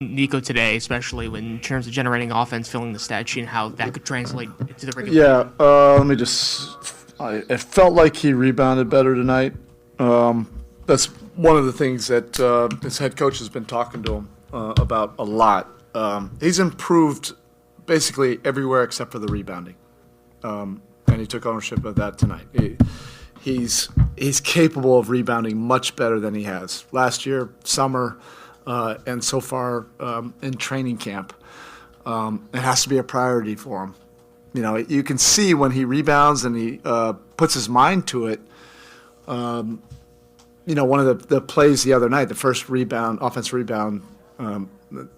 Nico today, especially in terms of generating offense, filling the stat sheet, and how that could translate to the regular Yeah, season? let me just. It felt like he rebounded better tonight. That's one of the things that his head coach has been talking to him about a lot. He's improved basically everywhere except for the rebounding, and he took ownership of that tonight. He's capable of rebounding much better than he has last year, summer, and so far in training camp. It has to be a priority for him. You know, you can see when he rebounds and he puts his mind to it. You know, one of the plays the other night, the first rebound, offensive rebound that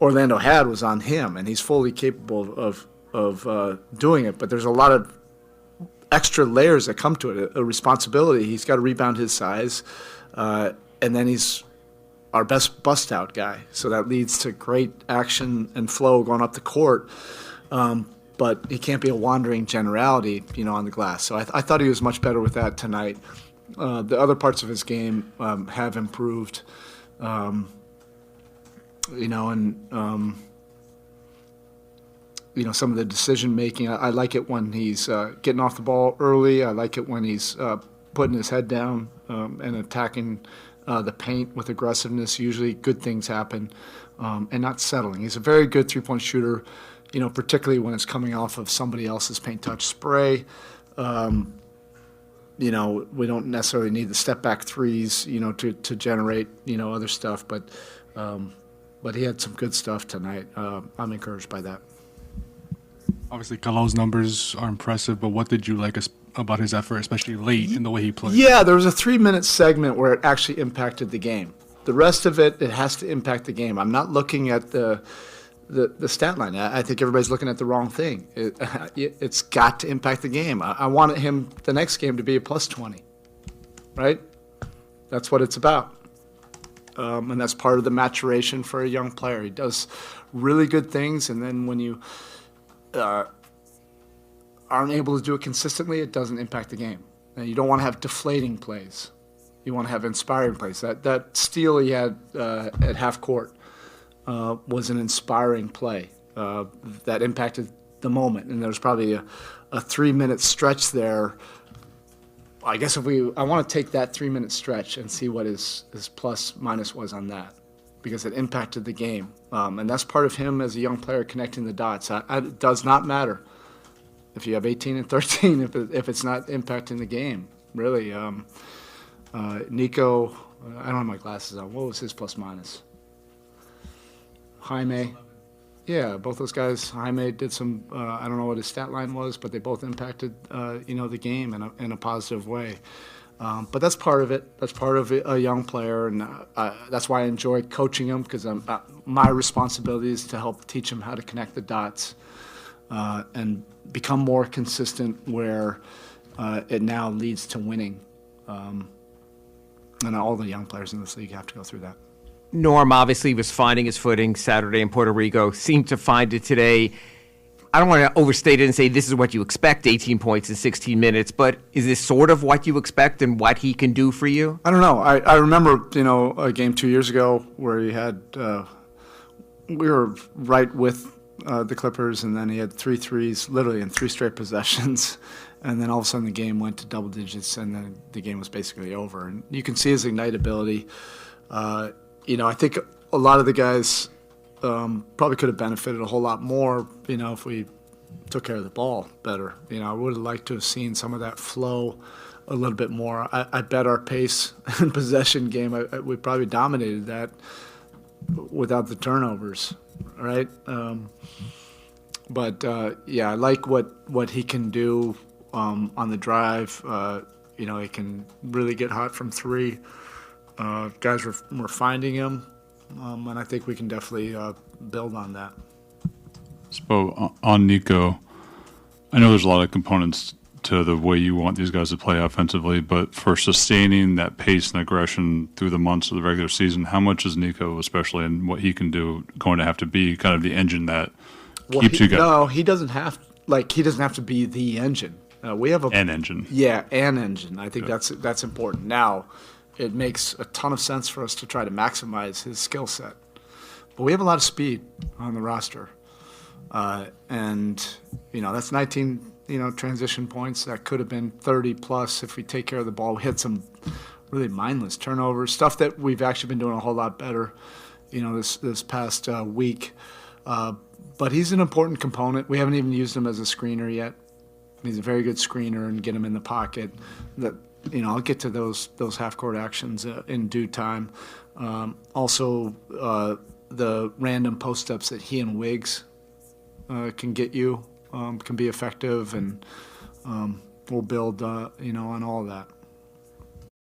Orlando had was on him, and he's fully capable of doing it. But there's a lot of extra layers that come to it, a responsibility. He's got to rebound his size, and then he's our best bust-out guy. So that leads to great action and flow going up the court. But he can't be a wandering generality, you know, on the glass. So I thought he was much better with that tonight. The other parts of his game have improved, you know, and you know, some of the decision making. I like it when he's getting off the ball early. I like it when he's putting his head down and attacking the paint with aggressiveness. Usually, good things happen, and not settling. He's a very good three-point shooter. You know, particularly when it's coming off of somebody else's paint touch spray. You know, we don't necessarily need the step back threes, you know, to generate, you know, other stuff. But he had some good stuff tonight. I'm encouraged by that. Obviously, Kel'el's numbers are impressive, but what did you like about his effort, especially late in the way he played? Yeah, there was a 3-minute segment where it actually impacted the game. The rest of it has to impact the game. I'm not looking at the stat line. I think everybody's looking at the wrong thing. It's got to impact the game. I wanted him the next game to be a plus 20, right? That's what it's about. And that's part of the maturation for a young player. He does really good things, and then when you aren't able to do it consistently, it doesn't impact the game. And you don't want to have deflating plays. You want to have inspiring plays. That steal he had at half court was an inspiring play that impacted the moment. And there was probably a 3-minute stretch there. I guess I want to take that 3-minute stretch and see what his plus minus was on that, because it impacted the game. And that's part of him as a young player connecting the dots. It does not matter if you have 18 and 13 if it's not impacting the game, really. Nico, I don't have my glasses on. What was his plus minus? Jaime. Yeah, both those guys. Jaime did some, I don't know what his stat line was, but they both impacted, you know, the game in a positive way. But that's part of it. That's part of a young player, and that's why I enjoy coaching him, because my responsibility is to help teach him how to connect the dots and become more consistent where it now leads to winning. And all the young players in this league have to go through that. Norm obviously was finding his footing Saturday in Puerto Rico, seemed to find it today. I don't want to overstate it and say this is what you expect, 18 points in 16 minutes, but is this sort of what you expect and what he can do for you? I don't know. I remember, you know, a game 2 years ago where he had, we were right with the Clippers, and then he had 3 threes literally in 3 straight possessions. And then all of a sudden the game went to double digits, and then the game was basically over. And you can see his ignitability. You know, I think a lot of the guys probably could have benefited a whole lot more, you know, if we took care of the ball better. You know, I would have liked to have seen some of that flow a little bit more. I bet our pace and possession game, we probably dominated that without the turnovers, right? But yeah, I like what he can do on the drive. You know, he can really get hot from 3. Guys were finding him, and I think we can definitely build on that. Spo, on Nico, I know there's a lot of components to the way you want these guys to play offensively, but for sustaining that pace and aggression through the months of the regular season, how much is Nico, especially, and what he can do, going to have to be kind of the engine that keeps you guys? No, he doesn't have to be the engine. We have an engine. Yeah, an engine. I think that's important. Now, it makes a ton of sense for us to try to maximize his skill set. But we have a lot of speed on the roster. And, that's 19, transition points. That could have been 30 plus if we take care of the ball. We had some really mindless turnovers, stuff that we've actually been doing a whole lot better, this past week. But he's an important component. We haven't even used him as a screener yet. He's a very good screener and get him in the pocket. That I'll get to those half-court actions in due time. Also, the random post-ups that he and Wiggs can get you can be effective, and we'll build on all of that.